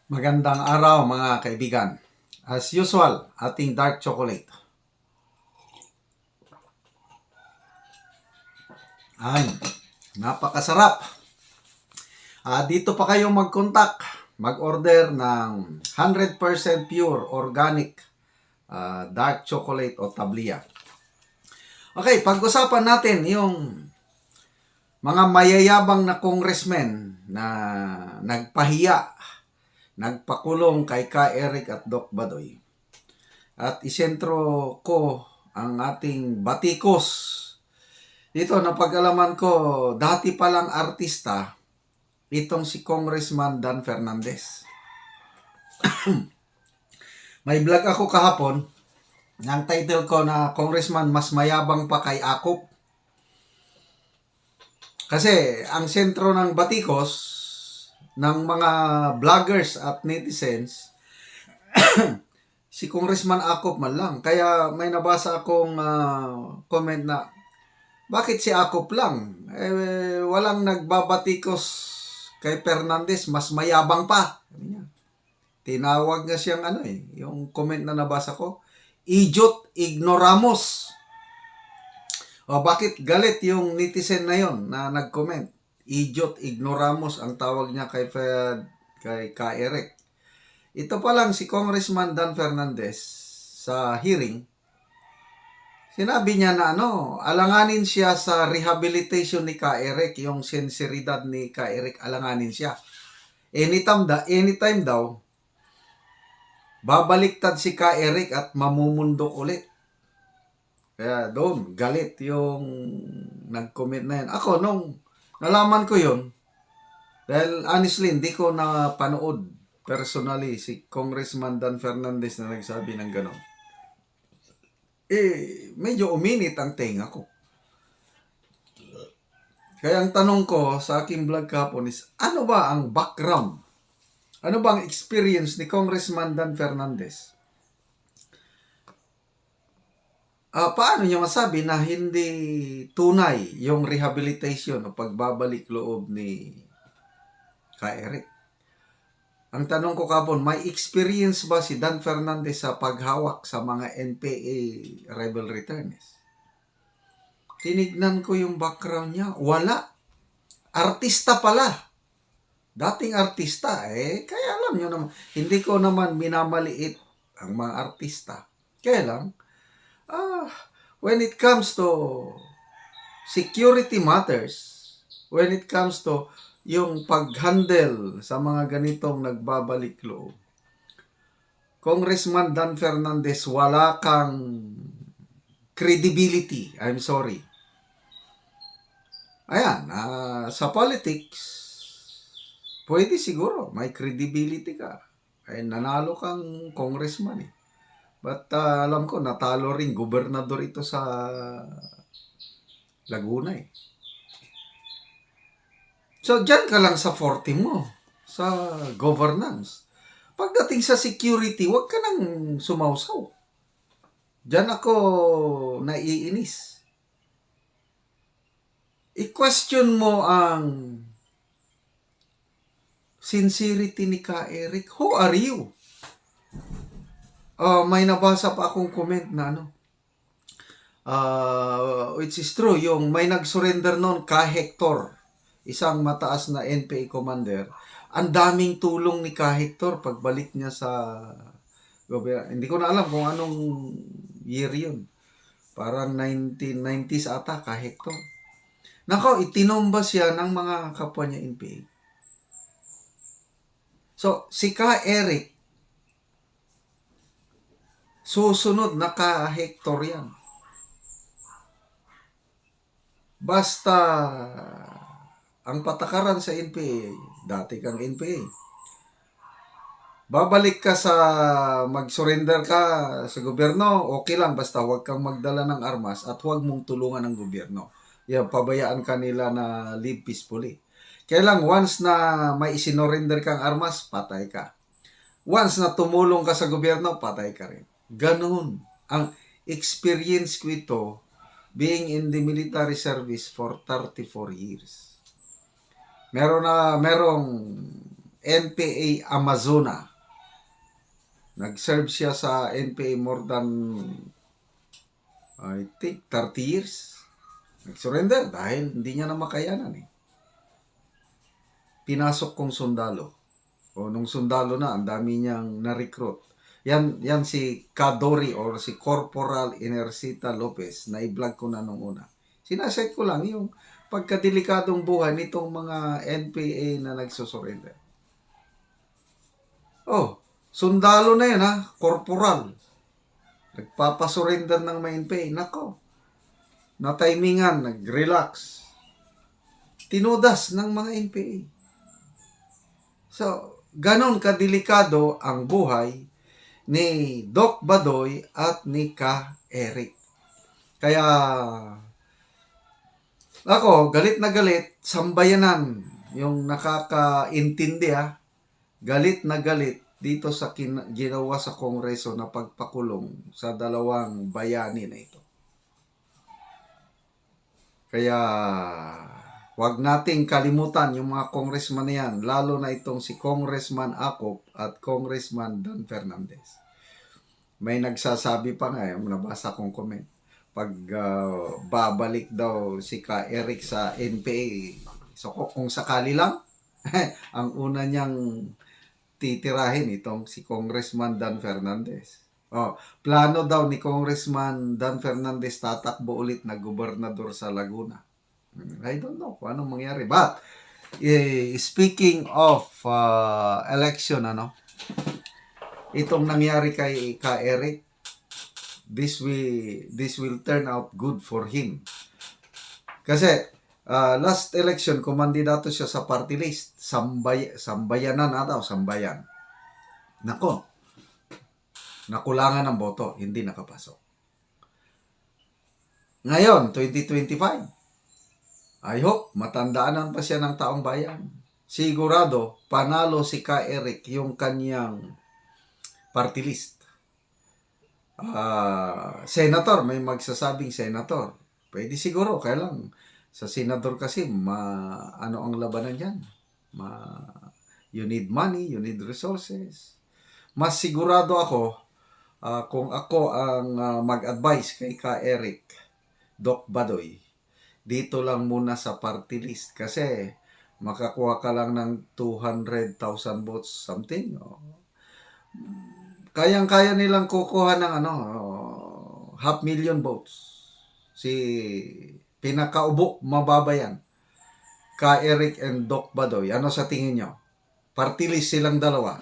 Magandang araw mga kaibigan. As usual, ating dark chocolate. Ay, napakasarap. Dito pa kayo mag-contact, mag-order ng 100% pure organic dark chocolate o tablia. Okay, pag-usapan natin yung mga mayayabang na congressmen na nagpahiya, nagpakulong kay Ka Eric at Doc Badoy. At isentro ko ang ating batikos. Dito, napag-alaman ko, dati palang artista, itong si Congressman Dan Fernandez. May vlog ako kahapon, ang title ko na Congressman mas mayabang pa kay Akop. Kasi ang sentro ng batikos ng mga vloggers at netizens, si Congressman Akop man lang. Kaya may nabasa akong comment na, bakit si Akop lang? Walang nagbabatikos kay Fernandez, mas mayabang pa. Tinawag nga siyang yung comment na nabasa ko, idiot ignoramos. O bakit galit yung netizen na yon na nag-comment? Idiot ignoramos ang tawag niya kay Ka Eric. Ito pa lang si Congressman Dan Fernandez sa hearing, sinabi niya na alanganin siya sa rehabilitation ni Ka Eric, yung sinseridad ni Ka Eric, alanganin siya. Anytime daw, babaliktad si Ka Eric at mamumundok ulit. Kaya doon, galit yung nag-comment na yan. Ako, nung nalaman ko yun, dahil honestly, hindi ko napanood personally si Congressman Dan Fernandez na nagsabi ng gano'n. Medyo uminit ang tenga ko. Kaya ang tanong ko sa aking vlog kahapon is, ano ba ang background? Ano ba ang experience ni Congressman Dan Fernandez? Paano niya masabi na hindi tunay yung rehabilitation o pagbabalik loob ni Ka Eric? Ang tanong ko kahapon, may experience ba si Dan Fernandez sa paghawak sa mga NPA rebel returnees? Tinignan ko yung background niya, wala. Artista pala. Dating artista, kaya alam nyo naman, hindi ko naman minamaliit ang mga artista. Kaya lang, when it comes to security matters, when it comes to yung pag-handle sa mga ganitong nagbabalik loob, Congressman Dan Fernandez, wala kang credibility. I'm sorry. Ayan, sa politics, pwede siguro, may credibility ka. Nanalo kang congressman . But alam ko, natalo rin gobernador ito sa Laguna . So, dyan ka lang sa forte mo, sa governance. Pagdating sa security, huwag ka nang sumausaw. Dyan ako naiinis. I-question mo ang sincerity ni Ka Eric. Who are you? May nabasa pa akong comment na which is true, yung may nag-surrender noon, Ka Hector, isang mataas na NPA commander. Ang daming tulong ni Ka Hector pagbalik niya sa gobyerno. Hindi ko na alam kung anong year yun. Parang 1990s ata, Ka Hector. Nako, itinomba siya ng mga kapwa niya NPA. So, si Ka Eric, susunod na Ka Hector yan. Basta ang patakaran sa NPA, dati kang NPA. Babalik ka sa mag-surrender ka sa gobyerno, okay lang, basta huwag kang magdala ng armas at huwag mong tulungan ng gobyerno. Yan, pabayaan ka nila na live peacefully. Kaya lang, once na may isinorender kang armas, patay ka. Once na tumulong ka sa gobyerno, patay ka rin. Ganun. Ang experience ko ito, being in the military service for 34 years. Merong NPA Amazona. Nag-serve siya sa NPA more than, I think, 30 years. Nag-surrender dahil hindi niya na makayanan eh. Pinasok kong sundalo. O nung sundalo na, ang dami niyang na-recruit. Yan si Kadori or si Corporal Inercita Lopez na i-vlog ko na nung una. Sinaset ko lang yung pagkadelikadong buhay nitong mga NPA na nagsusurrender. Oh, sundalo na yan ha, corporal. Nagpapasurrender ng mga NPA. Nako, na-timingan, nag-relax. Tinudas ng mga NPA. So, ganon kadelikado ang buhay ni Doc Badoy at ni Ka Eric. Kaya, ako, galit na galit, sambayanan, yung nakakaintindi ha, galit na galit dito sa ginawa sa Kongreso na pagpakulong sa dalawang bayani na ito. Kaya, wag nating kalimutan yung mga congressman na yan, lalo na itong si Congressman Acop at Congressman Dan Fernandez. May nagsasabi pa nga, nabasa kong comment, pag babalik daw si Ka Eric sa NPA, so kung sakali lang, ang una niyang titirahin itong si Congressman Dan Fernandez. Plano daw ni Congressman Dan Fernandez tatakbo ulit na gobernador sa Laguna. I don't know kung anong mangyari. But, speaking of election, itong nangyari kay Ka Eric, this will turn out good for him. Kasi, last election, kumandidato siya sa party list. Sambayanan sambayan. Nako, nakulangan ng boto, hindi nakapasok. Ngayon, 2025, I hope matandaanan pa siya ng taong bayan. Sigurado, panalo si Ka Eric yung kanyang party list. Senator, may magsasabing senator. Pwede siguro, kaya lang sa senador kasi, ano ang labanan dyan? You need money, you need resources. Mas sigurado ako, kung ako ang mag-advise kay Ka Eric, Doc Badoy, dito lang muna sa party list kasi makakuha ka lang ng 200,000 votes something. Kayang-kaya nilang kukuha ng 500,000 votes. Si pinakaubo, mababayan. Ka Eric and Doc Badoy. Ano sa tingin nyo? Party list silang dalawa.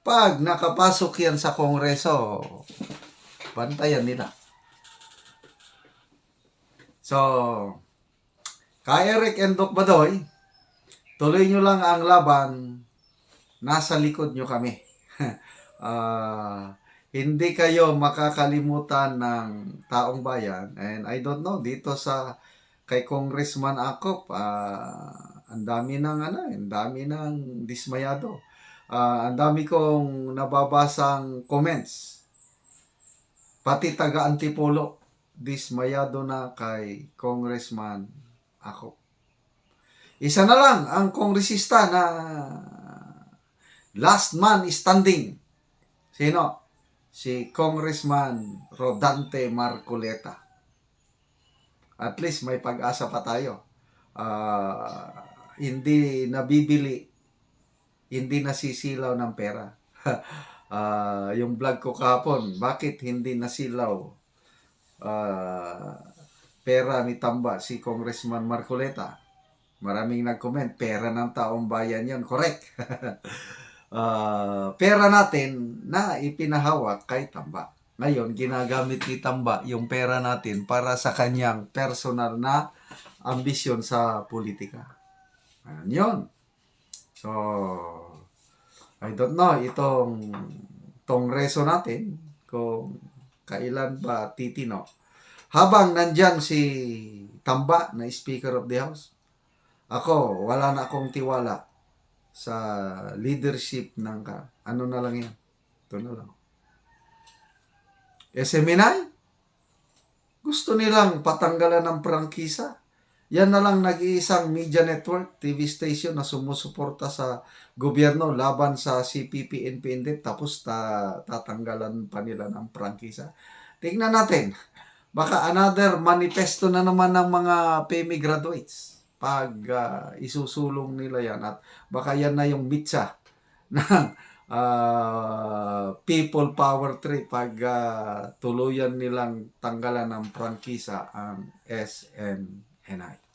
Pag nakapasok yan sa Kongreso, bantayan nila. So, Ka Eric and Doc Badoy, tuloy nyo lang ang laban, nasa likod nyo kami. Hindi kayo makakalimutan ng taong bayan. And I don't know, dito kay Congressman Acop, ang dami ng dismayado. Ang dami kong nababasang comments. Pati taga-Antipolo, dismayado na kay Congressman Acop. Isa na lang ang kongresista na last man standing. Sino? Si Congressman Rodante Marcoleta. At least may pag-asa pa tayo. Hindi nabibili, hindi nasisilaw ng pera. Yung vlog ko kahapon, bakit hindi nasilaw pera ni Tamba si Congressman Marcoleta? Maraming nag-comment, pera ng taong bayan yan. Correct. Pera natin na ipinahawak kay Tamba. Ngayon, ginagamit ni Tamba yung pera natin para sa kanyang personal na ambisyon sa politika. Ayan yun. So, I don't know, itong Kongreso natin, kung kailan ba titino. Habang nandyan si Tamba na Speaker of the House, ako, wala na akong tiwala sa leadership ng ano na lang yan. Ito na lang. SMNI, gusto nilang patanggalan ng prangkisa. Yan na lang nag-iisang media network, TV station na sumusuporta sa gobyerno laban sa CPP, NPND, tapos tatanggalan pa nila ng prangkisa. Tingnan natin. Baka another manifesto na naman ng mga PME graduates pag isusulong nila yan. At baka yan na yung bitsa ng people power trip pag tuluyan nilang tanggalan ng prangkisa ang SMNI.